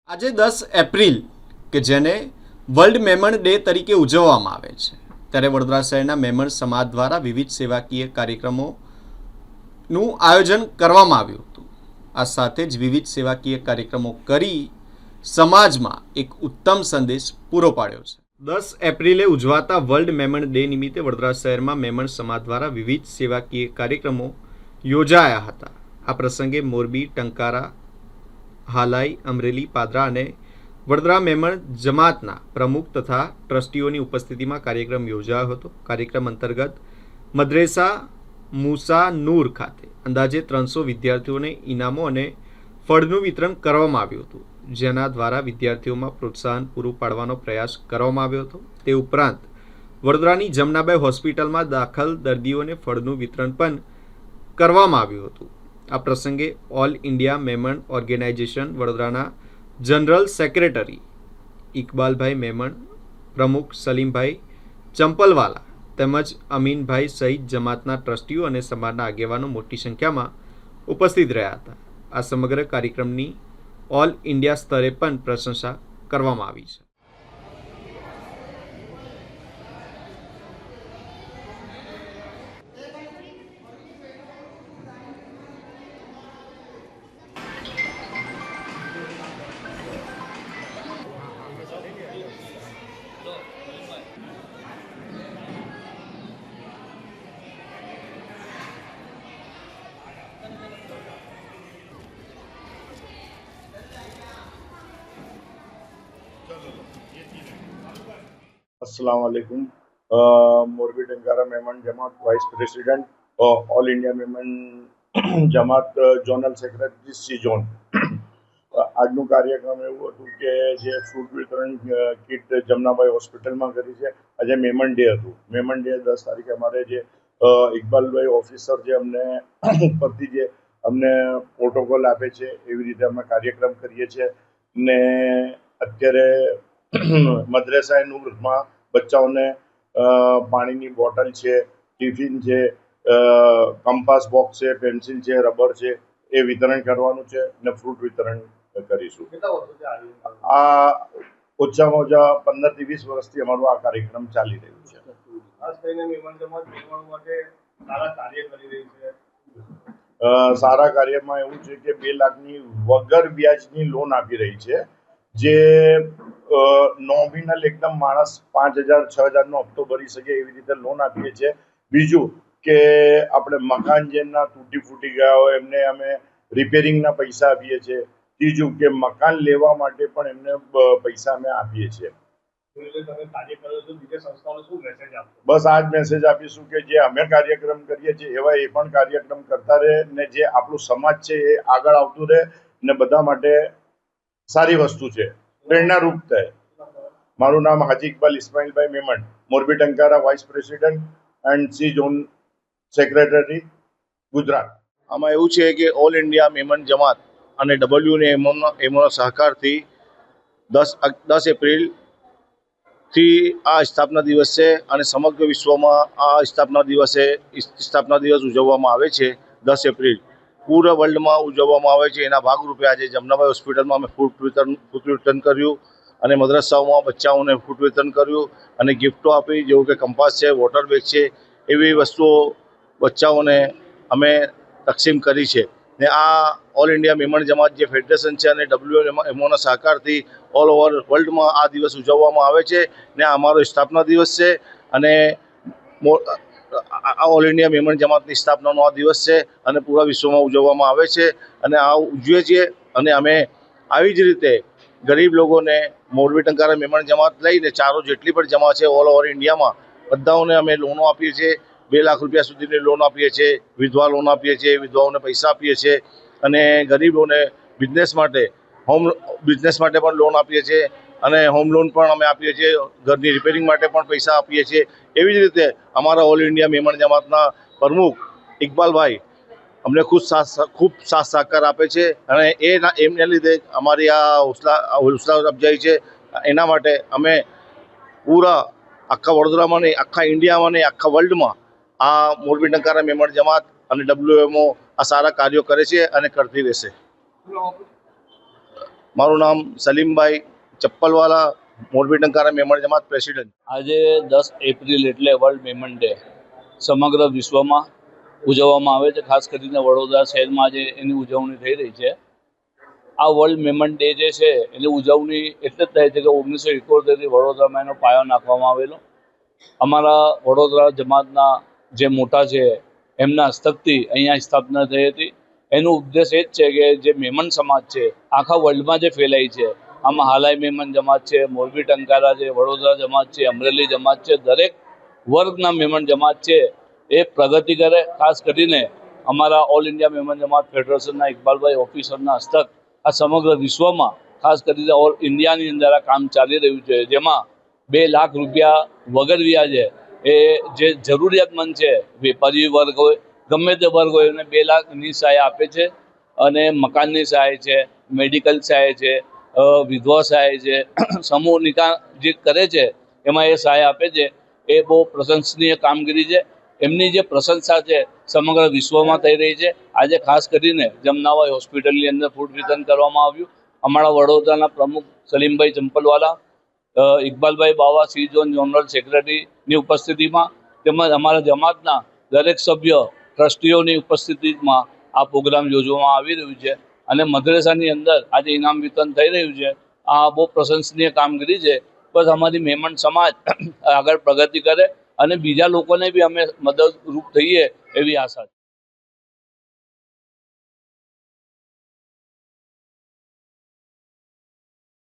આજે 10 એપ્રિલ કે જેને વર્લ્ડ મેમણ ડે તરીકે ઉજવવામાં આવે છે ત્યારે વડોદરા શહેરના મેમણ સમાજ દ્વારા વિવિધ સેવાકીય કાર્યક્રમોનું આયોજન કરવામાં આવ્યું હતું। આ સાથે જ વિવિધ સેવાકીય કાર્યક્રમો કરી સમાજમાં એક ઉત્તમ સંદેશ પૂરો પાડ્યો છે। 10 એપ્રિલે ઉજવાતા વર્લ્ડ મેમણ ડે નિમિત્તે વડોદરા શહેરમાં મેમણ સમાજ દ્વારા વિવિધ સેવાકીય કાર્યક્રમો યોજાયા હતા। આ પ્રસંગે મોરબી, ટંકારા, હાલાઈ, અમરેલી, પાદરા અને વડોદરા મેમણ જમાતના પ્રમુખ તથા ટ્રસ્ટીઓની ઉપસ્થિતિમાં કાર્યક્રમ યોજાયો હતો। કાર્યક્રમ અંતર્ગત મદ્રેસા મૂસા નૂર ખાતે અંદાજે 300 વિદ્યાર્થીઓને ઇનામો અને ફળનું વિતરણ કરવામાં આવ્યું હતું, જેના દ્વારા વિદ્યાર્થીઓમાં પ્રોત્સાહન પૂરું પાડવાનો પ્રયાસ કરવામાં આવ્યો હતો। તે ઉપરાંત વડોદરાની જમનાબાઈ હોસ્પિટલમાં દાખલ દર્દીઓને ફળનું વિતરણ પણ કરવામાં આવ્યું હતું। આ પ્રસંગે ઓલ ઇન્ડિયા મેમણ ઓર્ગેનાઇઝેશન વડોદરાના જનરલ સેક્રેટરી ઇકબાલભાઈ મેમણ, પ્રમુખ સલીમભાઈ ચંપલવાલા તેમજ અમીનભાઈ સહિત જમાતના ટ્રસ્ટીઓ અને સમાજના આગેવાનો મોટી સંખ્યામાં ઉપસ્થિત રહ્યા હતા। આ સમગ્ર કાર્યક્રમની ઓલ ઇન્ડિયા સ્તરે પણ પ્રશંસા કરવામાં આવી છે। अस्सलाम वालेकुम। Morbi Tankara Memon Jamat vice president all India Memon Jamat zonal secretary C zone. આજનું કાર્યક્રમ એવું હતું કે જે ફ્રૂટ વિતરણ કીટ જમનાબાઈ હોસ્પિટલમાં કરી છે। આજે મેમન ડે હતું। મેમન ડે 10 તારીખે અમારે જે ઇકબાલભાઈ ઓફિસર જે અમને ઉપરથી જે અમને પ્રોટોકોલ આપે છે એવી રીતે અમે કાર્યક્રમ કરીએ છીએ ને અત્યારે મદ્રેસાએ નૂરમાં બચ્ચાઓને પાણીની બોટલ છે, ટિફિન છે, કંપાસ બોક્સ છે, પેન્સિલ છે, રબર છે એ વિતરણ કરવાનું છે ને ફ્રૂટ વિતરણ કરીશું। આ ઓછામાં ઓછા 15 થી 20 વર્ષથી અમારું આ કાર્યક્રમ ચાલી રહ્યું છે। સારા કાર્યમાં એવું છે કે 2 લાખની વગર વ્યાજની લોન આપી રહી છે, જે નોમિનલ એકદમ માણસ 5,000 6,000 નો હપ્તો ભરી શકે એવી રીતે લોન આપીએ છીએ। બીજું કે આપણે મકાન જેમના તૂટી ફૂટી ગયા હોય એમને અમે રિપેરિંગના પૈસા આપીએ છીએ। ત્રીજું કે મકાન લેવા માટે પણ એમને પૈસા અમે આપીએ છીએ। બસ આ જ મેસેજ આપીશું કે જે અમે કાર્યક્રમ કરીએ છીએ એવા એ પણ કાર્યક્રમ કરતા રહે ને જે આપણું સમાજ છે એ આગળ આવતું રહે ને બધા માટે સારી વસ્તુ છે, પ્રેરણારૂપ થાય। મારું નામ Haji Iqbal Ismailbhai Memon, Morbi Tankara vice president and C zone secretary, Gujarat. આમાં એવું છે કે ઓલ ઇન્ડિયા મેમન જમાત અને ડબલ્યુને એમોના સહકારથી 10 એપ્રિલથી આ સ્થાપના દિવસ છે અને સમગ્ર વિશ્વમાં આ સ્થાપના દિવસ ઉજવવામાં આવે છે। 10 એપ્રિલ પૂરા વર્લ્ડમાં ઉજવવામાં આવે છે। એના ભાગરૂપે આજે જમનાબાઈ હોસ્પિટલમાં અમે ફૂડ વિતરણ કર્યું અને મદ્રસાઓમાં બચ્ચાઓને ફૂડ વિતરણ કર્યું અને ગિફ્ટો આપી, જેવું કે કંપાસ છે, વોટર બેગ છે, એવી વસ્તુઓ બચ્ચાઓને અમે તકસીમ કરી છે। ને આ ઓલ ઇન્ડિયા મેમણ જમાત જે ફેડરેશન છે અને ડબલ્યુએમઓના સહકારથી ઓલ ઓવર વર્લ્ડમાં આ દિવસ ઉજવવામાં આવે છે ને આ અમારો સ્થાપના દિવસ છે અને આ ઓલ ઇન્ડિયા મેમણ જમાતની સ્થાપનાનો આ દિવસ છે અને પૂરા વિશ્વમાં ઉજવવામાં આવે છે અને આ ઉજવીએ છીએ। અને અમે આવી જ રીતે ગરીબ લોકોને મોરબી ટંકારા મેમણ જમાત લઈને ચારો જેટલી પણ જમા છે ઓલ ઓવર ઇન્ડિયામાં બધાઓને અમે લોનો આપીએ છીએ। 2 લાખ રૂપિયા સુધીની લોન આપીએ છીએ, વિધવા લોન આપીએ છીએ, વિધવાઓને પૈસા આપીએ છીએ અને ગરીબોને બિઝનેસ માટે પણ લોન આપીએ છીએ અને હોમ લોન પણ અમે આપીએ છીએ, ઘરની રિપેરિંગ માટે પણ પૈસા આપીએ છીએ। એવી જ રીતે અમારા ઓલ ઇન્ડિયા મેમણ જમાતના પ્રમુખ ઇકબાલભાઈ અમને ખૂબ સાથ સહકાર આપે છે અને એમને લીધે અમારી આ હોસલા અફજાઈ છે। એના માટે અમે પૂરા આખા વડોદરામાં નહીં, આખા ઇન્ડિયામાં નહીં, આખા વર્લ્ડમાં આ મોરબી ટંકારા મેમણ જમાત અને ડબલ્યુએમઓ આ સારા કાર્યો કરે છે અને કરતી રહેશે। મારું નામ સલીમભાઈ ચપ્પલવાલા, મોરબી ટંકારા મેમણ જમાત પ્રેસિડેન્ટ. આજે 10 એપ્રિલ એટલે વર્લ્ડ મેમન ડે સમગ્ર વિશ્વમાં ઉજવવામાં આવે છે. ખાસ કરીને વડોદરા શહેરમાં આજે એની ઉજવણી થઈ રહી છે. આ વર્લ્ડ મેમન ડે જે છે એની ઉજવણી એટલે જ થાય છે કે 1971થી વડોદરામાં એનો પાયો નાખવામાં આવેલો. અમારા વડોદરા જમાતના જે મોટા છે એમના હસ્તકથી અહીંયા સ્થાપના થઈ હતી. એનો ઉદ્દેશ એ જ છે કે જે મેમન સમાજ છે આખા વર્લ્ડમાં જે ફેલાઈ છે, આમાં હાલાઈ મેમન જમાત છે, મોરબી ટંકારા છે, વડોદરા જમાત છે, અમરેલી જમાત છે, દરેક વર્ગના મેમન જમાત છે એ પ્રગતિ કરે. ખાસ કરીને અમારા ઓલ ઇન્ડિયા મેમન જમાત ફેડરેશનના ઇકબાલભાઈ ઓફિસરના હસ્તક આ સમગ્ર વિશ્વમાં, ખાસ કરીને ઓલ ઇન્ડિયાની અંદર આ કામ ચાલી રહ્યું છે, જેમાં 2 લાખ રૂપિયા વગર વ્યાજે એ જે જરૂરિયાતમંદ છે, વેપારી વર્ગ હોય, ગમે તે વર્ગ હોય, એને 2 લાખની સહાય આપે છે. અને મકાનની સહાય છે, મેડિકલ સહાય છે, વિધવા સહાય છે, સમૂહ નિકાહ જે કરે છે એમાં એ સહાય આપે છે. એ બહુ પ્રશંસનીય કામગીરી છે. એમની જે પ્રશંસા છે સમગ્ર વિશ્વમાં થઈ રહી છે. આજે ખાસ કરીને જમનાબાઈ હોસ્પિટલની અંદર ફૂડ વિતરણ કરવામાં આવ્યું. અમારા વડોદરાના પ્રમુખ સલીમભાઈ ચંપલવાલા, ઇકબાલભાઈ બાવા, સી ઝોન જનરલ સેક્રેટરીની ઉપસ્થિતિમાં, તેમજ અમારા જમાતના દરેક સભ્ય ટ્રસ્ટીઓની ઉપસ્થિતિમાં આ પ્રોગ્રામ યોજવામાં આવી રહ્યું છે. અને મદ્રેસાની અંદર આજે ઇનામ વિતરણ થઈ રહ્યું છે. આ બહુ પ્રશંસનીય કામગીરી છે. બસ અમારી મેમન સમાજ આગળ પ્રગતિ કરે અને બીજા લોકોને બી અમે મદદરૂપ થઈએ એવી આશા છે.